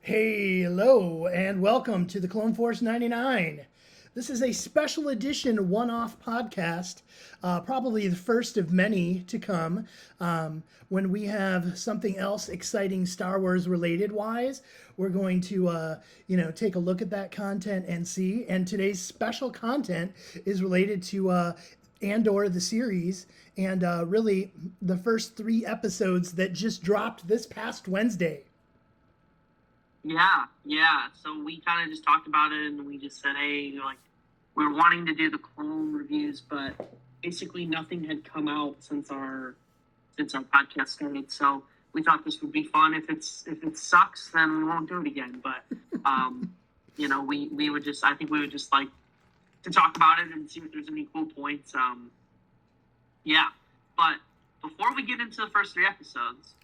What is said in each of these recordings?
Hello and welcome to the Clone Force 99. This is a special edition one-off podcast, probably the first of many to come, when we have something else exciting Star Wars related wise. We're going to, take a look at that content and see. And today's special content is related to Andor, the series, and really the first 3 episodes that just dropped this past Wednesday. Yeah. So we kind of just talked about it, and we just said, hey, we're wanting to do the clone reviews, but basically nothing had come out since our podcast started. So we thought this would be fun. If it sucks, then we won't do it again. But we would just we would just like to talk about it and see if there's any cool points. But before we get into the first 3 episodes,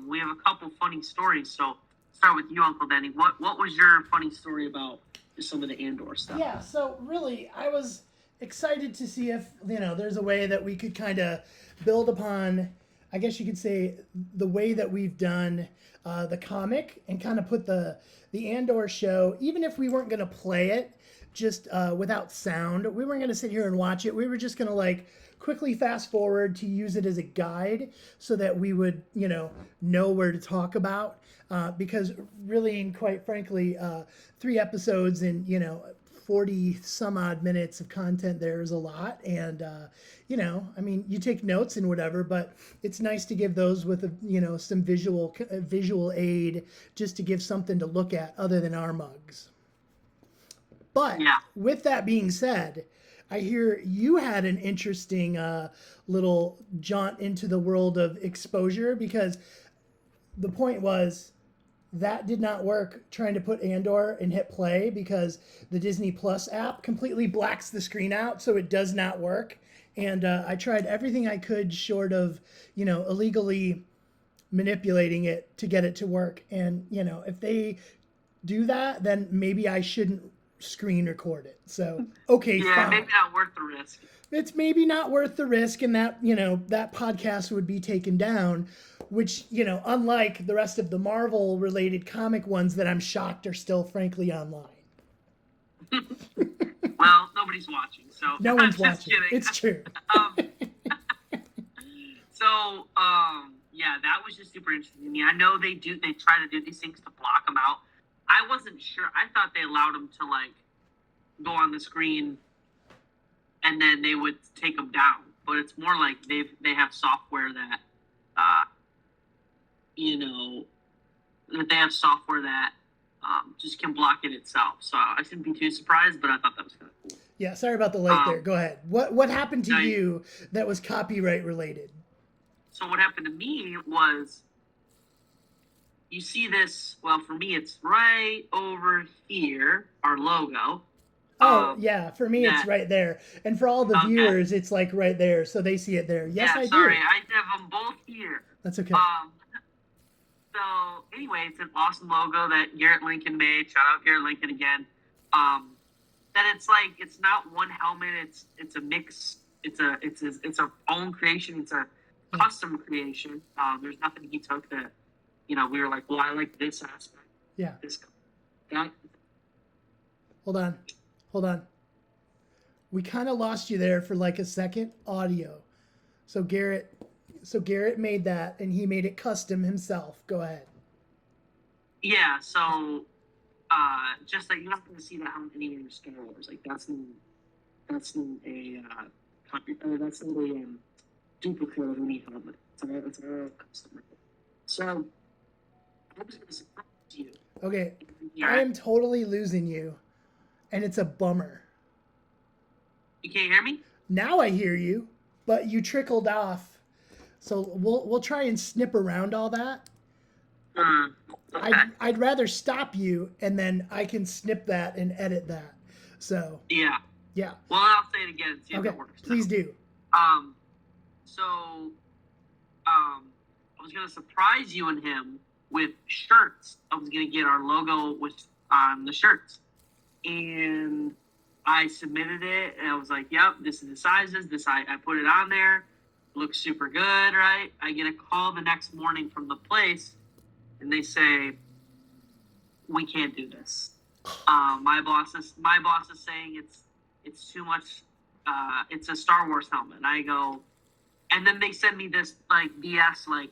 we have a couple funny stories. So start with you, Uncle Denny. What was your funny story about just some of the Andor stuff? Yeah, so really, I was excited to see if, there's a way that we could kind of build upon, I guess you could say, the way that we've done the comic and kind of put the Andor show, even if we weren't going to play it just without sound, we weren't going to sit here and watch it. We were just going to quickly fast forward to use it as a guide so that we would, know where to talk about. Because really, and quite frankly, 3 episodes and 40 some odd minutes of content there is a lot. And you take notes and whatever, but it's nice to give those with some visual aid, just to give something to look at other than our mugs. But with that being said, I hear you had an interesting little jaunt into the world of exposure, because the point was that did not work trying to put Andor and hit play, because the Disney Plus app completely blacks the screen out, so it does not work. And I tried everything I could short of, illegally manipulating it to get it to work. And, if they do that, then maybe I shouldn't screen record it. So, okay, fine. Maybe not worth the risk. It's maybe not worth the risk, and that, that podcast would be taken down, which, unlike the rest of the Marvel related comic ones that I'm shocked are still frankly online. Well, nobody's watching, so no one's watching. Kidding. It's true. That was just super interesting to me. I know they try to do these things to block them out. I wasn't sure. I thought they allowed them to go on the screen and then they would take them down. But it's more like they have software that that they have software that just can block it itself. So I shouldn't be too surprised, but I thought that was kind of cool. Yeah, sorry about the light there. Go ahead. What happened to you that was copyright related? So what happened to me was, you see this, well, for me, it's right over here, our logo. Oh, yeah, for me, it's right there. And for all the viewers, it's right there, so they see it there. Yes, I do. Sorry, I have them both here. That's okay. So, anyway, it's an awesome logo that Garrett Lincoln made. Shout out Garrett Lincoln again. That it's not one helmet, it's a mix. It's a own creation. It's a custom creation. There's nothing he took that, we were like, well, I like this aspect. Yeah. That. Hold on. We kind of lost you there for a second. Audio. So Garrett made that, and he made it custom himself. Go ahead. Yeah. So, just you're not going to see that on any of Star Wars. That's not a duplicate of any helmet. It's a custom. So, I was going to surprise you. Okay, I am totally losing you, and it's a bummer. You can't hear me? Now I hear you, but you trickled off. So we'll try and snip around all that. Okay. I'd rather stop you, and then I can snip that and edit that. So yeah. Well, I'll say it again and see if it works. Please do. I was gonna surprise you and him with shirts. I was gonna get our logo on the shirts, and I submitted it, and I was like, "Yep, this is the sizes." I put it on there. Looks super good, right? I get a call the next morning from the place, and they say, we can't do this. My boss is saying it's too much. It's a Star Wars helmet. And I go, and then they send me this like BS like,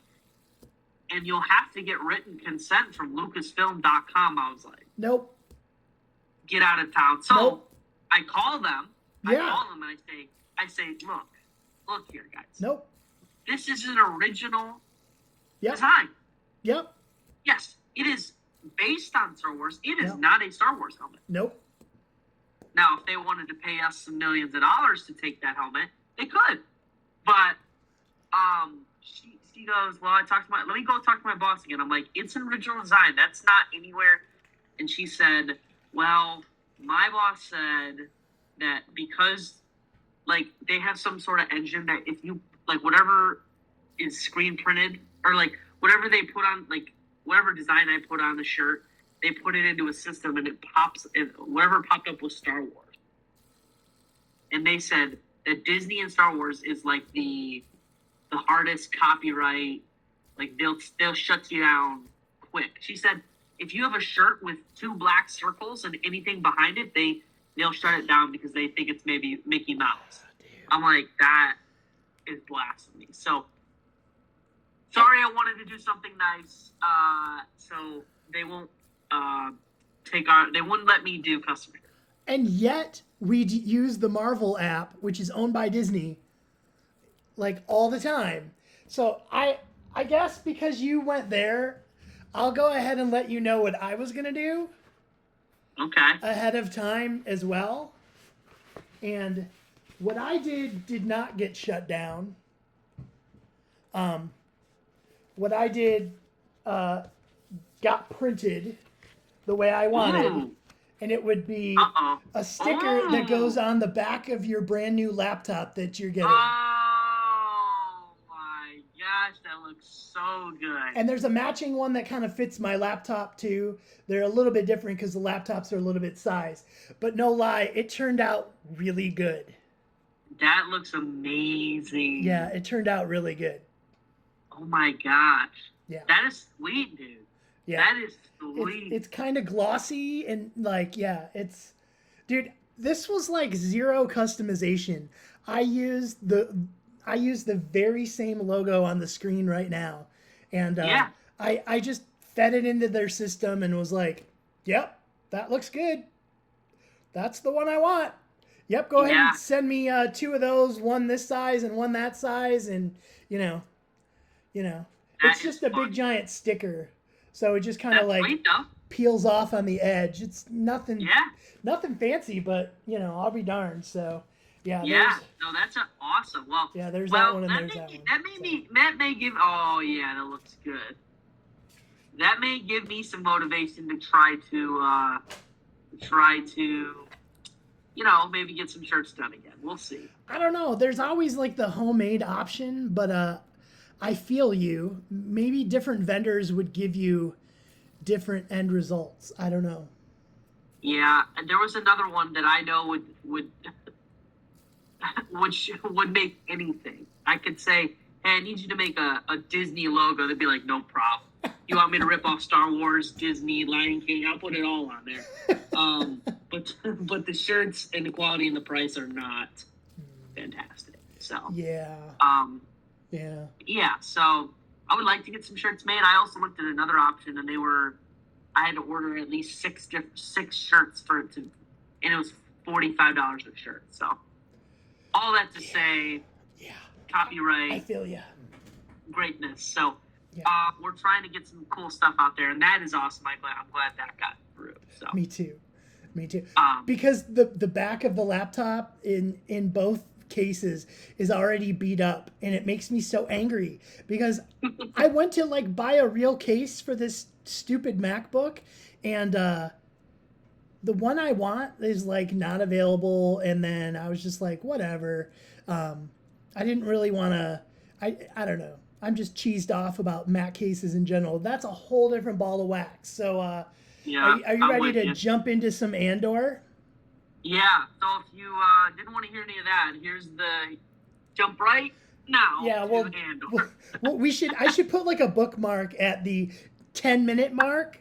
and you'll have to get written consent from Lucasfilm.com. I was like, nope. Get out of town. So nope. I call them. Yeah. I call them and I say, look here, guys. Nope. This is an original yep. design. Yep. Yes, it is based on Star Wars. It is yep. not a Star Wars helmet. Nope. Now, if they wanted to pay us some millions of dollars to take that helmet, they could. But she goes, well, let me go talk to my boss again. I'm like, it's an original design. That's not anywhere. And she said, well, my boss said that because, like, they have some sort of engine that if you, like, whatever is screen printed, or, like, whatever they put on, like, whatever design I put on the shirt, they put it into a system and it pops, and whatever popped up was Star Wars. And they said that Disney and Star Wars is, like, the hardest copyright, like, they'll shut you down quick. She said, if you have a shirt with 2 black circles and anything behind it, they'll shut it down because they think it's maybe Mickey Mouse. I'm like, that is blasphemy. So, sorry, I wanted to do something nice. So they won't they wouldn't let me do customer. And yet we use the Marvel app, which is owned by Disney, like all the time. So I guess because you went there, I'll go ahead and let you know what I was going to do. Okay. Ahead of time as well. And what I did not get shut down. What I did got printed the way I wanted. Ooh. And it would be a sticker that goes on the back of your brand new laptop that you're getting. Oh my gosh, that looks so good. And there's a matching one that kind of fits my laptop too. They're a little bit different because the laptops are a little bit size. But no lie, it turned out really good. That looks amazing. Yeah, it turned out really good. Oh my gosh. Yeah. That is sweet, dude. Yeah. That is sweet. It's kind of glossy and like, yeah, it's, dude, this was like zero customization. I used the very same logo on the screen right now. And yeah. I just fed it into their system and was like, yep, that looks good. That's the one I want. Yep, go ahead and send me 2 of those, one this size and one that size. And, you know, it's just a big giant sticker. So it just kind of like peels off on the edge. It's nothing fancy, but, I'll be darned. So, yeah. Yeah, no, that's awesome. Well, yeah, there's that one and there's that one. That may give, oh yeah, that looks good. That may give me some motivation to try to, maybe get some shirts done again. We'll see. I don't know. There's always like the homemade option, but I feel you. Maybe different vendors would give you different end results. I don't know. Yeah, and there was another one that I know would would make anything. I could say, hey, I need you to make a Disney logo. They'd be like, no problem. You want me to rip off Star Wars, Disney, Lion King? I'll put it all on there. But the shirts and the quality and the price are not fantastic. So yeah. Yeah. So I would like to get some shirts made. I also looked at another option, and I had to order at least six shirts for it to, and it was $45 a shirt. So all that to say, copyright. I feel ya. Greatness. So we're trying to get some cool stuff out there, and that is awesome. I'm glad that got through. So me too. Because the back of the laptop in both cases is already beat up, and it makes me so angry because I went to like buy a real case for this stupid MacBook, and the one I want is like not available, and then I was just like, whatever. I didn't really want to. I don't know. I'm just cheesed off about Mac cases in general. That's a whole different ball of wax. So are you ready to jump into some Andor? Yeah, so if you didn't want to hear any of that, here's the jump right now to Andor. Well, I should put like a bookmark at the 10-minute mark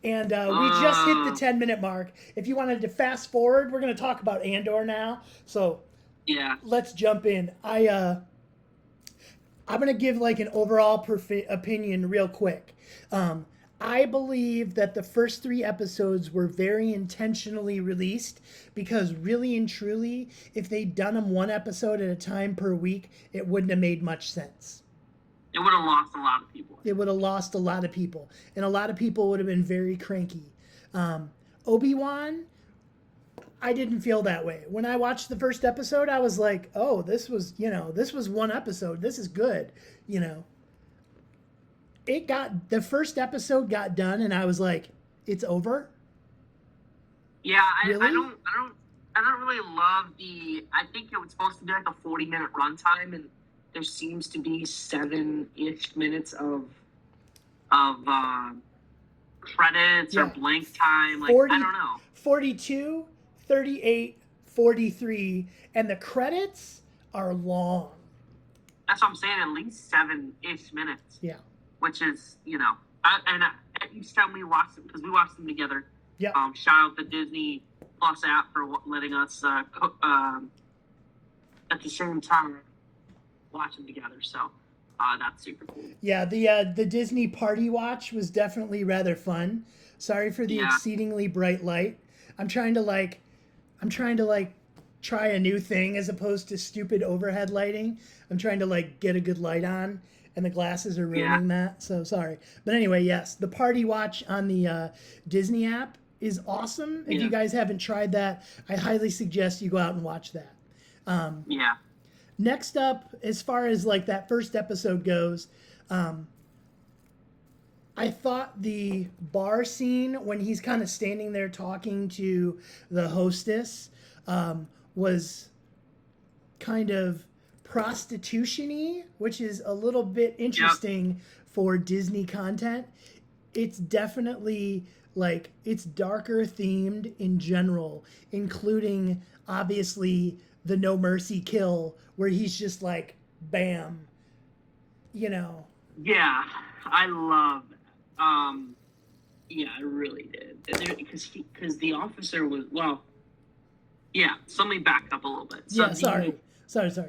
And we just hit the 10-minute mark. If you wanted to fast forward, we're going to talk about Andor now. So Yeah. let's jump in. I'm going to give like an overall opinion real quick. I believe that the first 3 episodes were very intentionally released because really and truly, if they'd done them 1 episode at a time per week, it wouldn't have made much sense. It would have lost a lot of people. It would have lost a lot of people, and a lot of people would have been very cranky. Obi-Wan, I didn't feel that way. When I watched the first episode, I was like, oh, this was 1 episode. This is good, the first episode got done, and I was like, it's over? Yeah, Really? I don't really love I think it was supposed to be like a 40-minute runtime, and there seems to be 7-ish minutes of credits or blank time. Like, 40, I don't know. 42, 38, 43, and the credits are long. That's what I'm saying, at least 7-ish minutes. Yeah. Which is, each time we watched them, because we watched them together. Yeah. Shout out the Disney Plus app for letting us, at the same time, watch them together. So that's super cool. Yeah, the Disney Party Watch was definitely rather fun. Sorry for the exceedingly bright light. I'm trying to try a new thing as opposed to stupid overhead lighting. I'm trying to get a good light on, and the glasses are ruining that. So sorry. But anyway, yes, the Party Watch on the Disney app is awesome. If you guys haven't tried that, I highly suggest you go out and watch that. Next up, as far as that first episode goes, I thought the bar scene when he's kind of standing there talking to the hostess was kind of prostitution-y, which is a little bit interesting for Disney content. It's definitely it's darker themed in general, including obviously the No Mercy kill where he's just bam, Yeah, I love that. Yeah, I really did. Because the officer was, so let me back up a little bit. So sorry.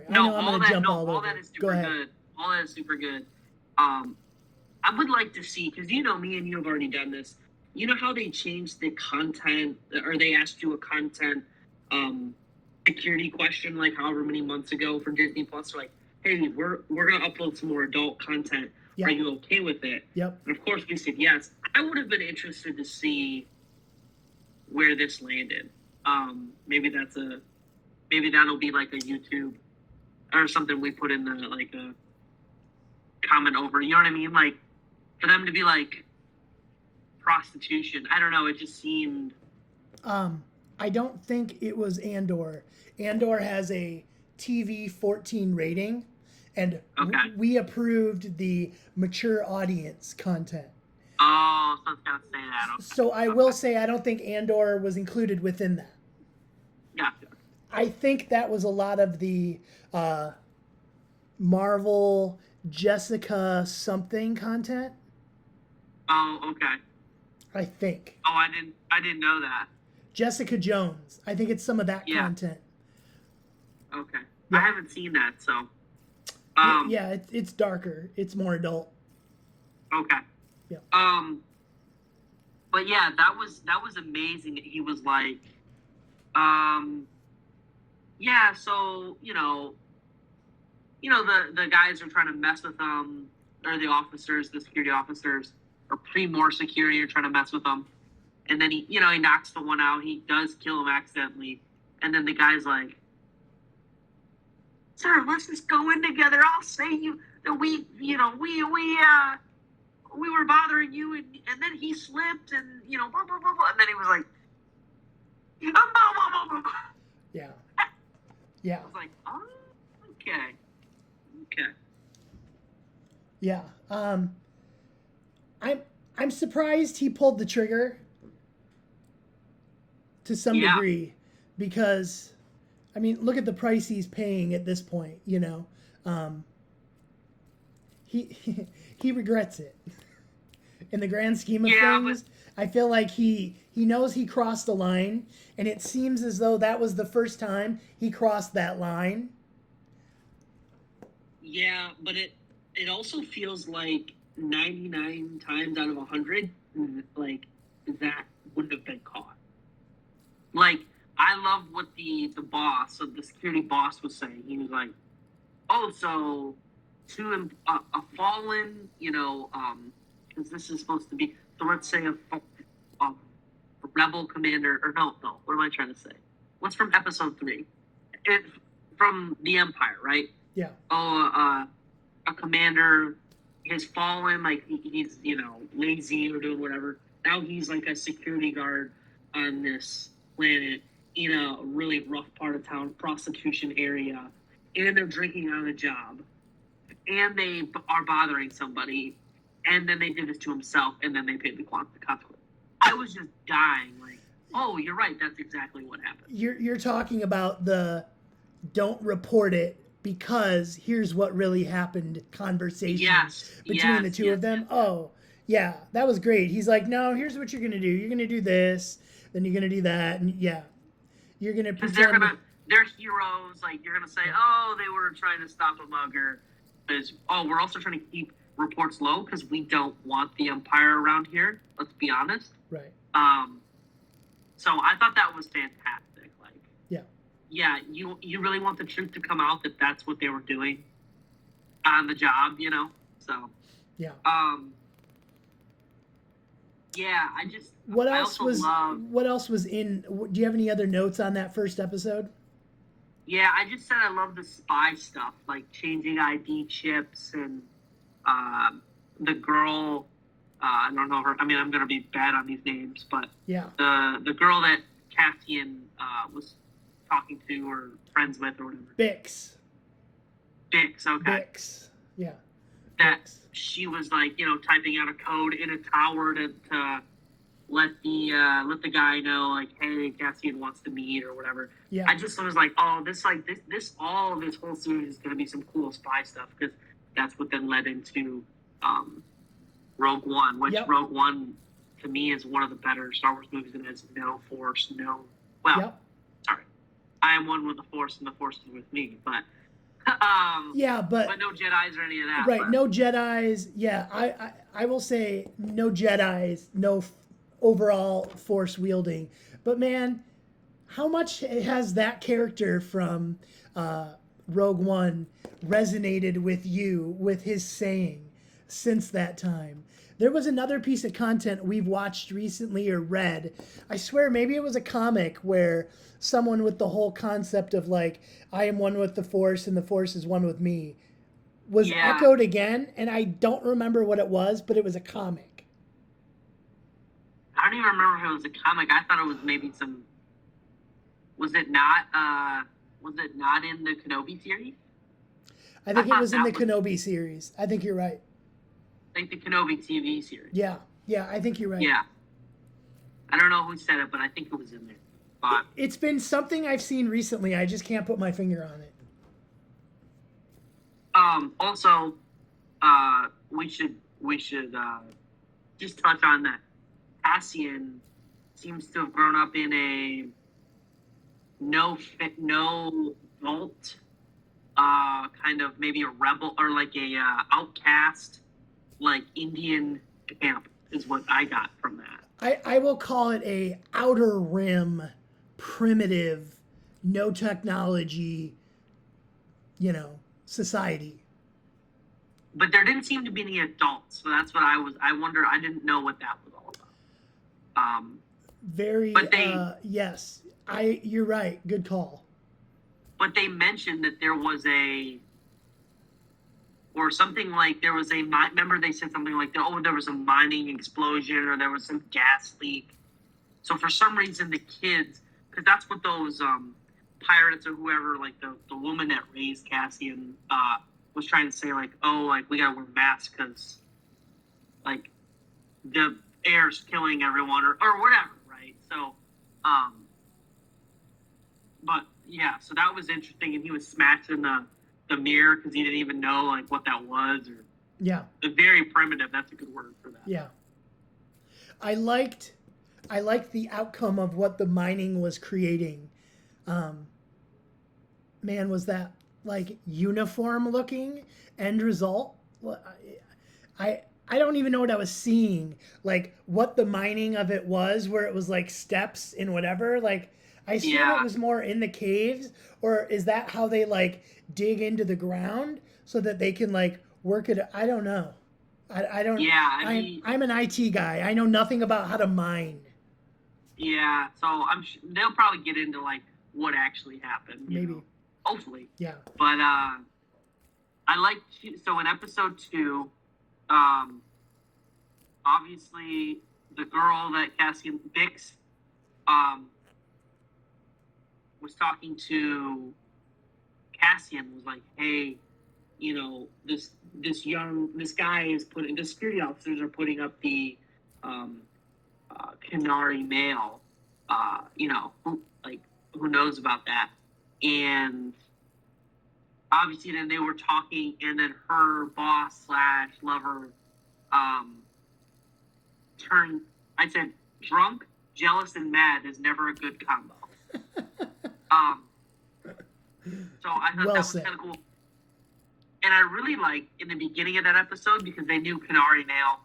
No, all that is super good. All that is super good. I would like to see, because me and you have already done this. You know how they changed the content, or they asked you a content security question however many months ago for Disney Plus? They're like, hey, we're gonna upload some more adult content. Are you okay with it? Yep. And of course we said yes. I would have been interested to see where this landed. Maybe that'll be a YouTube or something we put in the a comment over. You know what I mean? For them to be prostitution. I don't know. It just seemed. I don't think it was Andor. Andor has a TV 14 rating, and we approved the mature audience content. Oh, so it's got to say that. Okay. So I will say I don't think Andor was included within that. Gotcha. I think that was a lot of the Marvel Jessica something content. Oh, okay. I think. Oh, I didn't know that. Jessica Jones. I think it's some of that content. Okay. Yeah. I haven't seen that, so. It's darker. It's more adult. Okay. Yeah. But yeah, that was amazing. He was so the guys are trying to mess with them, or the security officers, or more security are trying to mess with them, and then he knocks the one out. He does kill him accidentally, and then the guy's like, "Sir, let's just go in together. I'll say that we were bothering you, and then he slipped, and blah blah blah blah." And then he was like, blah, blah, blah, blah. Yeah. Yeah. I was like, oh, okay. Yeah. I'm surprised he pulled the trigger to some degree, because look at the price he's paying at this point, He regrets it. in the grand scheme of Yeah, things. I feel like he knows he crossed the line, and it seems as though that was the first time he crossed that line. yeah, but it also feels like 99 times out of 100, like that wouldn't have been caught. Like, I love what the boss, so the security boss was saying. He was like, "Oh, so to a fallen, because this is supposed to be, so let's say a rebel commander, or no, what am I trying to say? What's from episode 3? It from the Empire, right? Yeah. Oh, a commander has fallen, like he's lazy or doing whatever. Now he's like a security guard on this planet in a really rough part of town, prostitution area, and they're drinking on the job, and they are bothering somebody, and then they did this to himself, and then they paid the consequence. I was just dying, like, oh, you're right, that's exactly what happened. You're talking about the don't report it because here's what really happened conversations between the two of them. Yes. Oh, yeah, that was great. He's like, no, here's what you're going to do. You're going to do this, then you're going to do that. And yeah, you're going to pretend. They're heroes. Like, you're going to say, oh, they were trying to stop a mugger. We're also trying to keep reports low because we don't want the Empire around here. Let's be honest. Right. So I thought that was fantastic. Like, yeah, you really want the truth to come out that that's what they were doing on the job, So yeah. Yeah, I just. What else was in? Do you have any other notes on that first episode? Yeah, I just said I love the spy stuff, like changing ID chips and the girl. I don't know her. I mean, I'm gonna be bad on these names, but yeah, the girl that Cassian was talking to or friends with or whatever. Bix. Okay. Bix. Yeah. That Bix. She was like, typing out a code in a tower to let the guy know, like, hey, Cassian wants to meet or whatever. Yeah. I just was like, oh, this all of this whole series is gonna be some cool spy stuff because that's what then led into Rogue One, which Rogue One to me is one of the better Star Wars movies that has no Force, sorry, I am one with the Force and the Force is with me, but but no Jedis or any of that. Right, but. No Jedis. Yeah, I will say no Jedis, no overall Force wielding. But man, how much has that character from Rogue One resonated with you with his saying since that time? There was another piece of content we've watched recently or read. I swear maybe it was a comic where someone with the whole concept of like, I am one with the Force and the Force is one with me was echoed again. And I don't remember what it was, but it was a comic. I don't even remember if it was a comic. I thought it was maybe some. Was it not in the Kenobi series? I think it was in the Kenobi series. I think you're right. Like the Kenobi TV series. Yeah, I think you're right. Yeah. I don't know who said it, but I think it was in there. But it's been something I've seen recently. I just can't put my finger on it. Also, we should just touch on that. Cassian seems to have grown up in a no vault, kind of maybe a rebel or like a outcast, like Indian camp is what I got from that. I will call it a outer rim, primitive, no technology, society. But there didn't seem to be any adults, so that's what I wonder. I didn't know what that was all about. Yes, you're right. Good call. But they mentioned that there was remember they said something like, there was a mining explosion or there was some gas leak. So for some reason the kids, because that's what those pirates or whoever, like the woman that raised Cassian was trying to say, like, oh, like we gotta wear masks because like the air's killing everyone or whatever, right? So but yeah, so that was interesting, and he was smashing the mirror because he didn't even know like what that was, or very primitive. That's a good word for that. Yeah. I liked the outcome of what the mining was creating. Man, was that like uniform looking end result? Well, I don't even know what I was seeing. Like what the mining of it was, where it was like steps and whatever. Like I assume it Yeah, was more in the caves, or is that how they like dig into the ground so that they can like work it? I don't know. I don't. yeah. I mean, I'm an IT guy. I know nothing about how to mine. yeah. So they'll probably get into like what actually happened. Maybe. Hopefully. Yeah. But I like so in episode 2, um, obviously the girl that Cassian Bix um was talking to Cassian was like, hey, this guy is putting the security officers are putting up the um, Canary mail. Who knows about that? And obviously, then they were talking, and then her boss slash lover turned. I said, drunk, jealous, and mad is never a good combo. Um, so I thought Well that was said. kind of cool. And I really liked in the beginning of that episode because they knew Canary Nail.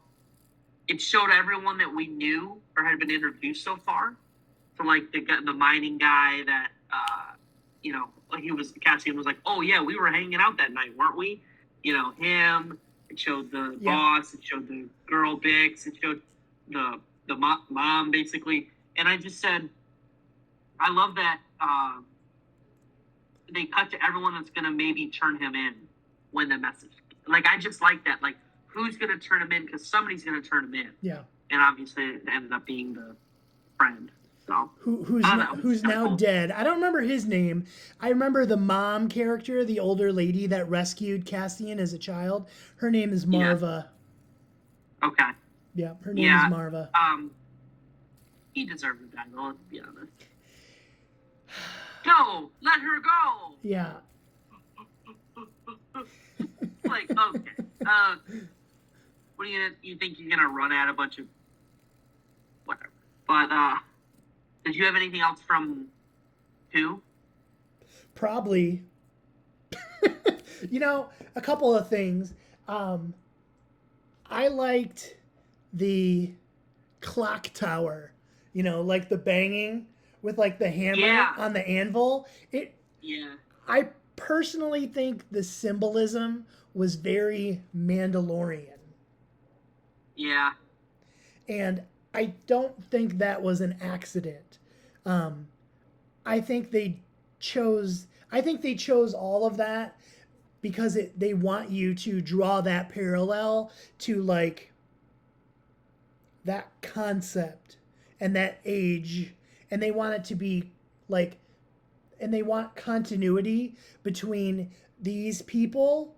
It showed everyone that we knew or had been introduced so far. So like the mining guy that like Cassian was like, oh yeah, we were hanging out that night, weren't we? Him. It showed the boss. It showed the girl Bix. It showed the mom basically. And I just said, I love that they cut to everyone that's gonna maybe turn him in when the message. Like I just like that. Like who's gonna turn him in because somebody's gonna turn him in. Yeah. And obviously it ended up being the friend. So who's now cool. dead. I don't remember his name. I remember the mom character, the older lady that rescued Cassian as a child. Her name is Marva. Yeah. Okay. Yeah, her name is Marva. He deserved to die, though, let's be honest. Go! Let her go! Yeah. Like, okay. What do you think you're gonna run at a bunch of whatever. But did you have anything else from 2? Probably. A couple of things. I liked the clock tower, like the banging with like the hammer on the anvil. I personally think the symbolism was very Mandalorian. Yeah. And I don't think that was an accident. I think they chose all of that because they want you to draw that parallel to like that concept and that age, and they want it to be like, and they want continuity between these people,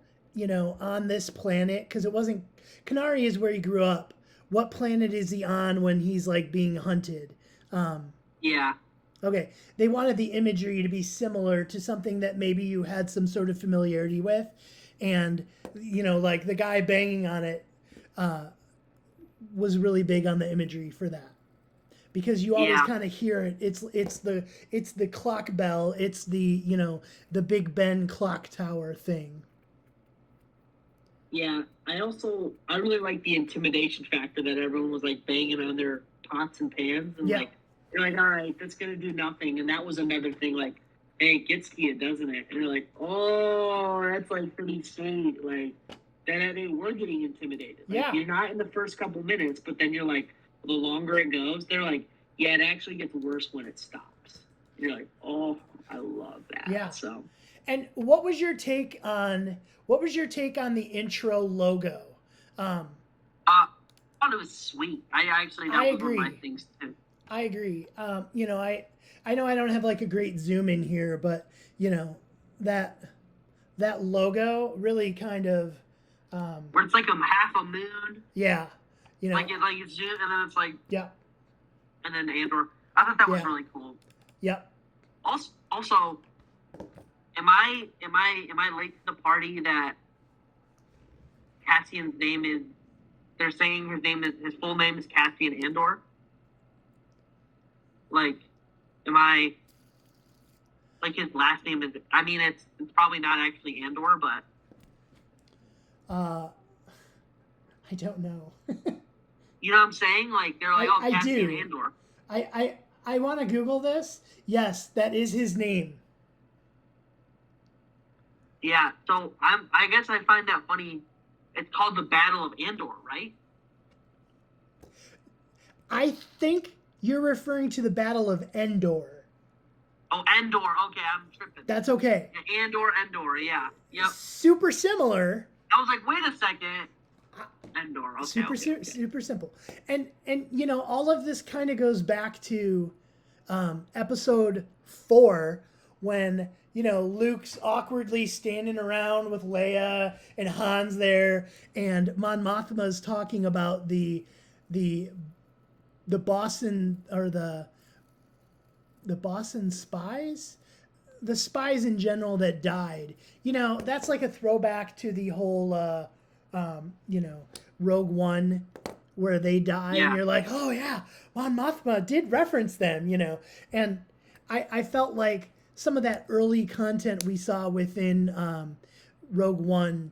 on this planet, because it wasn't, Canary is where he grew up. What planet is he on when he's like being hunted? Yeah. Okay, they wanted the imagery to be similar to something that maybe you had some sort of familiarity with, and like the guy banging on it was really big on the imagery for that, because you always kind of hear it. It's the clock bell. It's the the Big Ben clock tower thing. Yeah, I really like the intimidation factor that everyone was like banging on their pots and pans and like you're like, all right, that's gonna do nothing. And that was another thing, like, hey, it gets to you, doesn't it? And you're like, oh, that's like pretty sweet. Like they were getting intimidated. Like, you're not in the first couple minutes, but then you're like, the longer it goes, they're like, yeah, it actually gets worse when it stops. And you're like, oh, I love that. Yeah. So. And what was your take on the intro logo? I thought it was sweet. That was one of my things too. I agree. I know I don't have like a great zoom in here, but that logo really kind of where it's like half a moon. Yeah. Like it's zoom and then it's like and then Andor. I thought that was really cool. Yep. Also, am I late to the party that Cassian's name is they're saying his full name is Cassian Andor. Like, am I like his last name is? I mean, it's probably not actually Andor, but I don't know. you know what I'm saying? Like they're like, I Cassian do. Andor. I want to Google this. Yes, that is his name. Yeah. So I guess I find that funny. It's called the Battle of Andor, right? I think you're referring to the Battle of Endor. Oh, Andor. Okay, I'm tripping. That's okay. Yeah, Andor. Yeah. Yep. Super similar. I was like, wait a second. Andor. Okay, Super simple. And you know, all of this kind of goes back to episode 4 when, you know, Luke's awkwardly standing around with Leia and Han's there, and Mon Mothma's talking about the Boston, or the Boston spies, the spies in general that died. You know, that's like a throwback to the whole you know, Rogue One, where they die, and you're like, oh yeah, Mon Mothma did reference them, you know. And I felt like some of that early content we saw within Rogue One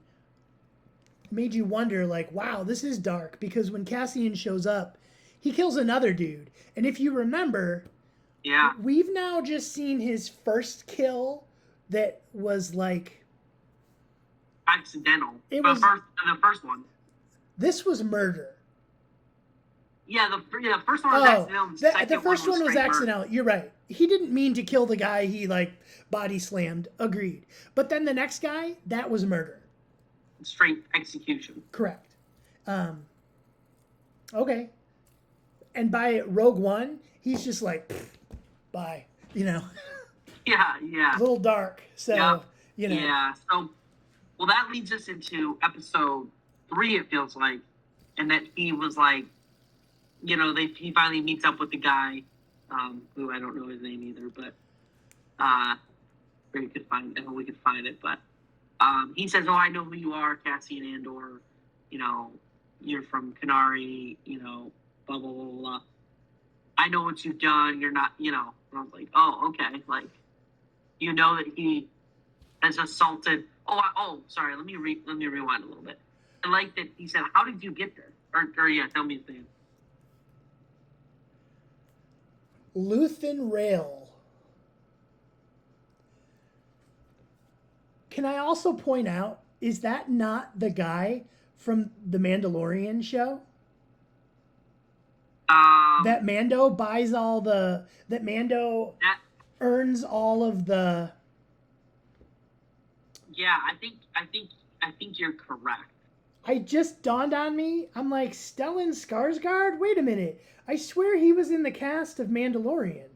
made you wonder, like, wow, this is dark, because when Cassian shows up, he kills another dude. And if you remember, we've now just seen his first kill that was like accidental. It was the first one. This was murder. Yeah, the first one was accidental. The first one was accidental. Murder. You're right. He didn't mean to kill the guy he like body slammed. Agreed. But then the next guy, that was murder. Straight execution. Correct. Okay. And by Rogue One, he's just like, bye. You know. Yeah. A little dark. So you know. Yeah. So, well, that leads us into episode 3. It feels like, and that he was like, you know, he finally meets up with the guy, who I don't know his name either, but we could find it. But he says, "Oh, I know who you are, Cassian Andor. You know, you're from Canary. You know, blah blah blah blah. I know what you've done. You're not, you know." And I was like, "Oh, okay. Like, you know that he has assaulted." Sorry. Let me rewind a little bit. I like that he said, "How did you get there?" Or yeah, tell me his name. Luthen Rail. Can I also point out, is that not the guy from the Mandalorian show? That Mando buys all the... That Mando earns all of the... Yeah, I think you're correct. I just dawned on me. I'm like, Stellan Skarsgård? Wait a minute. I swear he was in the cast of Mandalorian.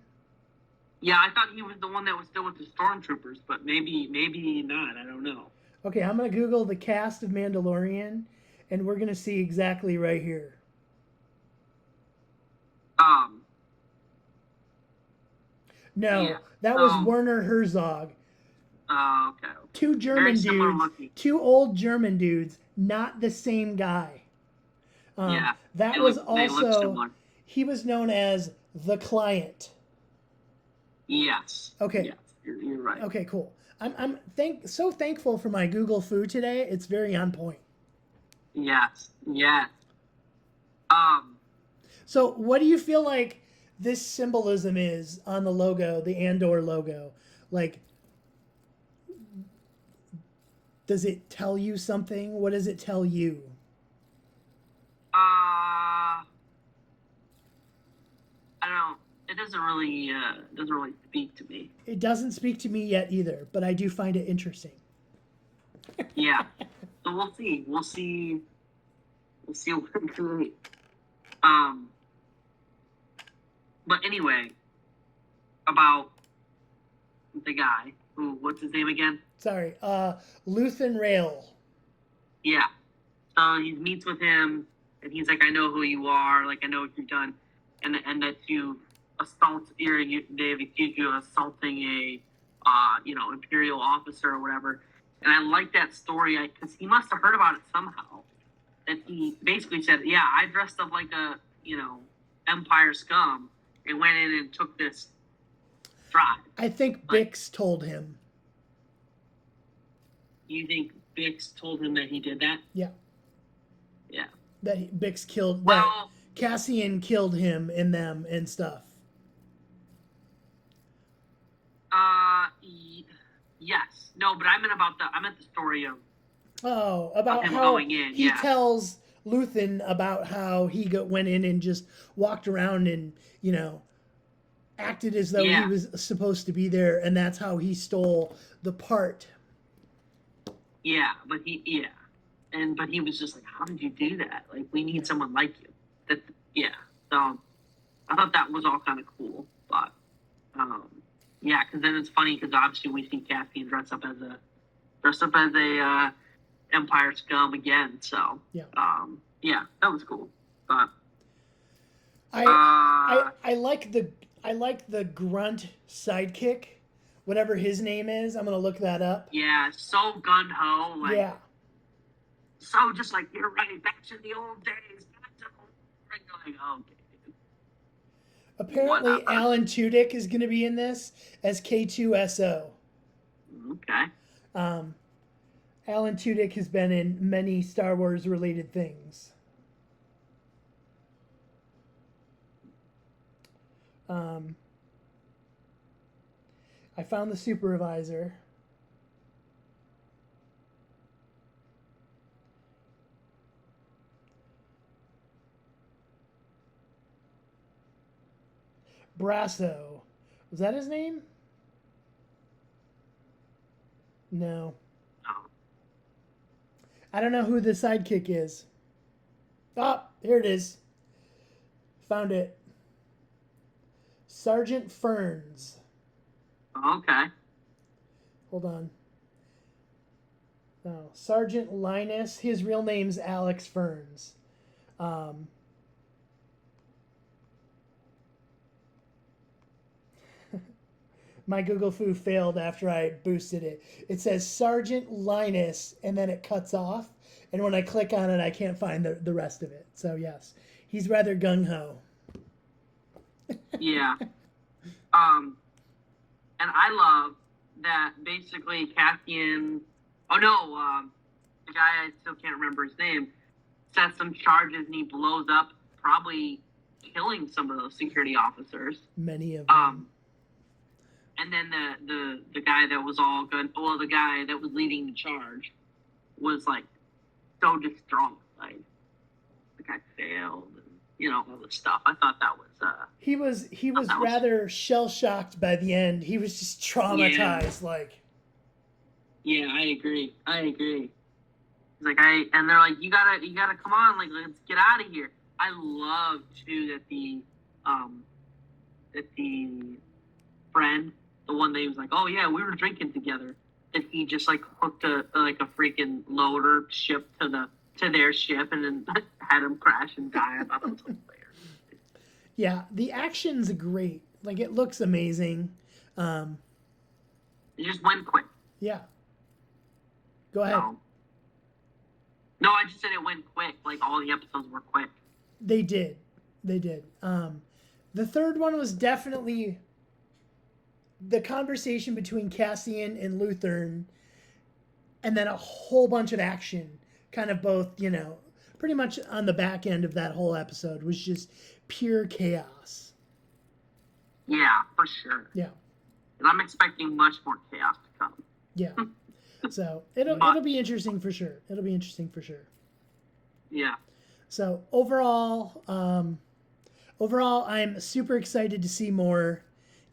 Yeah, I thought he was the one that was still with the Stormtroopers, but maybe not. I don't know. Okay, I'm going to Google the cast of Mandalorian, and we're going to see exactly right here. No, that was Werner Herzog. Okay. Two German dudes, two old German dudes, not the same guy. That was also, he was known as the Client. Yes. Okay. Yes, you're right. Okay, cool. I'm so thankful for my Google food today. It's very on point. Yes. So what do you feel like this symbolism is on the logo, the Andor logo? Like, does it tell you something? What does it tell you? I don't know. It doesn't really speak to me. It doesn't speak to me yet either, but I do find it interesting. Yeah. So we'll see. We'll see what we create. But anyway, about the guy who, what's his name again? Sorry, Luthen Rail. Yeah. So he meets with him, and he's like, "I know who you are. Like, I know what you've done, and that you they've accused you of assaulting a, Imperial officer or whatever." And I like that story because he must have heard about it somehow, that he basically said, yeah, I dressed up like a, Empire scum and went in and took this drive. I think Bix told him. You think Bix told him that he did that? Yeah. Yeah. That Bix killed. Well, that Cassian killed him in them and stuff. Yes. No, but I meant the story of. Oh, about him how going in, he yeah. tells Luthen about how he went in and just walked around and, acted as though he was supposed to be there, and that's how he stole the part. Yeah, but he was just like, how did you do that? Like, we need someone like you. So I thought that was all kind of cool, but because then it's funny because obviously we see Cassian dress up as a Empire scum again. So that was cool. But I like the grunt sidekick, whatever his name is. I'm gonna look that up. Yeah, so gun ho. Like, yeah. So just like, you're right, back to the old days. Like, okay. Apparently, Whatever. Alan Tudyk is going to be in this as K2SO. Okay. Alan Tudyk has been in many Star Wars related things. I found the supervisor. Brasso. Was that his name? No. I don't know who the sidekick is. Oh, here it is. Found it. Sergeant Ferns. Okay. Hold on. No, Sergeant Linus. His real name's Alex Ferns. My Google Foo failed after I boosted it. It says Sergeant Linus, and then it cuts off. And when I click on it, I can't find the rest of it. So, yes, he's rather gung-ho. Yeah. And I love that basically Cassian... the guy, I still can't remember his name, sets some charges and he blows up, probably killing some of those security officers. Many of them. And then the guy that was all good, the guy that was leading the charge was like so distraught. Like, the guy failed and, all this stuff. I thought that was... he was rather shell-shocked by the end. He was just traumatized, like... Yeah, I agree. It's like, and they're like, you gotta come on, like, let's get out of here. I love, too, that the friend, the one that he was like, oh yeah, we were drinking together, and he just like hooked a freaking loader ship to their ship and then had him crash and die. I thought that was hilarious. Yeah, the action's great. Like, it looks amazing. It just went quick. Yeah. Go ahead. No, I just said it went quick. Like, all the episodes were quick. They did. The third one was definitely the conversation between Cassian and Luthern, and then a whole bunch of action, kind of both, pretty much on the back end of that whole episode was just pure chaos. Yeah, for sure. Yeah. And I'm expecting much more chaos to come. Yeah. So it'll be interesting for sure. Yeah. So overall, I'm super excited to see more,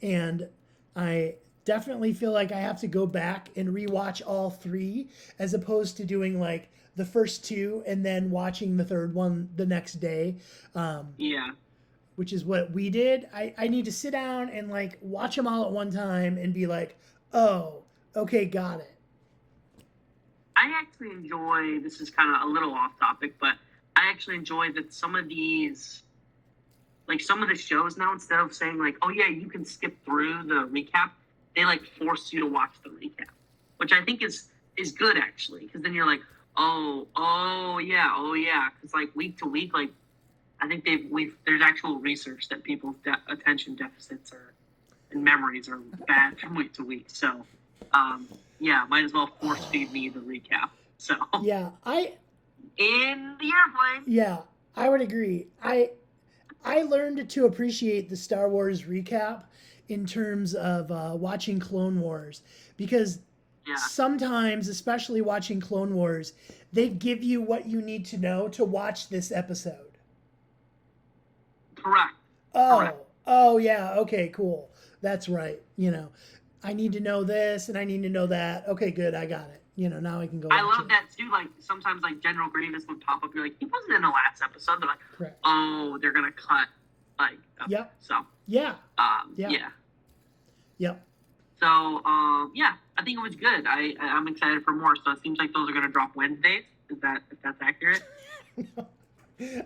and I definitely feel like I have to go back and rewatch all three, as opposed to doing like the first two and then watching the third one the next day. Which is what we did. I need to sit down and like watch them all at one time and be like, oh, okay, got it. I actually enjoy, this is kind of a little off topic, but I actually enjoy that some of these, like some of the shows now, instead of saying like, oh yeah, you can skip through the recap, they like force you to watch the recap, which I think is good actually, because then you're like, Oh yeah. Because like week to week, like I think there's actual research that people's attention deficits and memories are bad from week to week. So, yeah, might as well force feed me the recap. So Yeah, in the airplane. yeah, I would agree. I learned to appreciate the Star Wars recap in terms of watching Clone Wars because Yeah, sometimes, especially watching Clone Wars, they give you what you need to know to watch this episode. correct. Oh, Correct. oh yeah, okay, cool. That's right. I need to know this and I need to know that. Okay, good, I got it. Now I can go I watch love it. that too. Like sometimes, like General Grievous would pop up. You're like, he wasn't in the last episode. They're like, Correct. oh, they're gonna cut. Like, okay. Yep. So, Yeah. Yeah. yeah. Yep. So, yeah, I think it was good. I'm excited for more. So it seems like those are gonna drop Wednesdays. If that's accurate?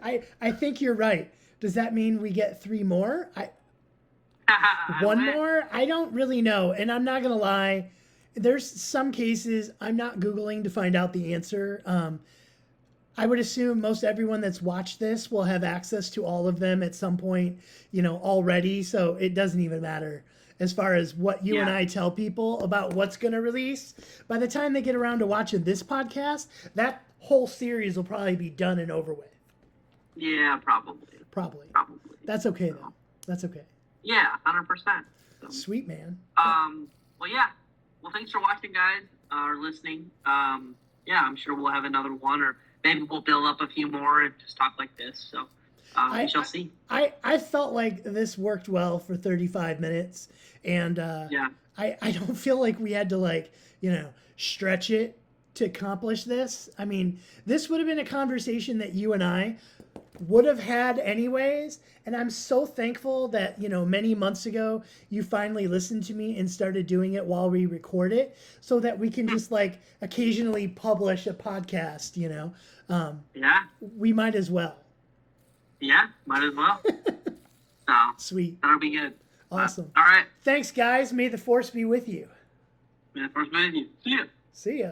I think you're right. Does that mean we get 3 more? One more? I don't really know. And I'm not going to lie. There's some cases I'm not Googling to find out the answer. I would assume most everyone that's watched this will have access to all of them at some point, already. So it doesn't even matter as far as what you and I tell people about what's going to release. By the time they get around to watching this podcast, that whole series will probably be done and over with. Yeah, probably. Probably. Probably. That's okay, though. That's okay. Yeah, 100%. So, Sweet, man. Well, yeah. Well, thanks for watching, guys, or listening. Yeah, I'm sure we'll have another one, or maybe we'll build up a few more and just talk like this. So, we shall see. I felt like this worked well for 35 minutes, and Yeah. I don't feel like we had to stretch it to accomplish this. I mean, this would have been a conversation that you and I would have had anyways, and I'm so thankful that many months ago you finally listened to me and started doing it while we record it so that we can just occasionally publish a podcast. Yeah. We might as well. Yeah, might as well. So Sweet. that'll be good. Awesome. All right. Thanks, guys. May the force be with you. May the force be with you. See ya. See ya.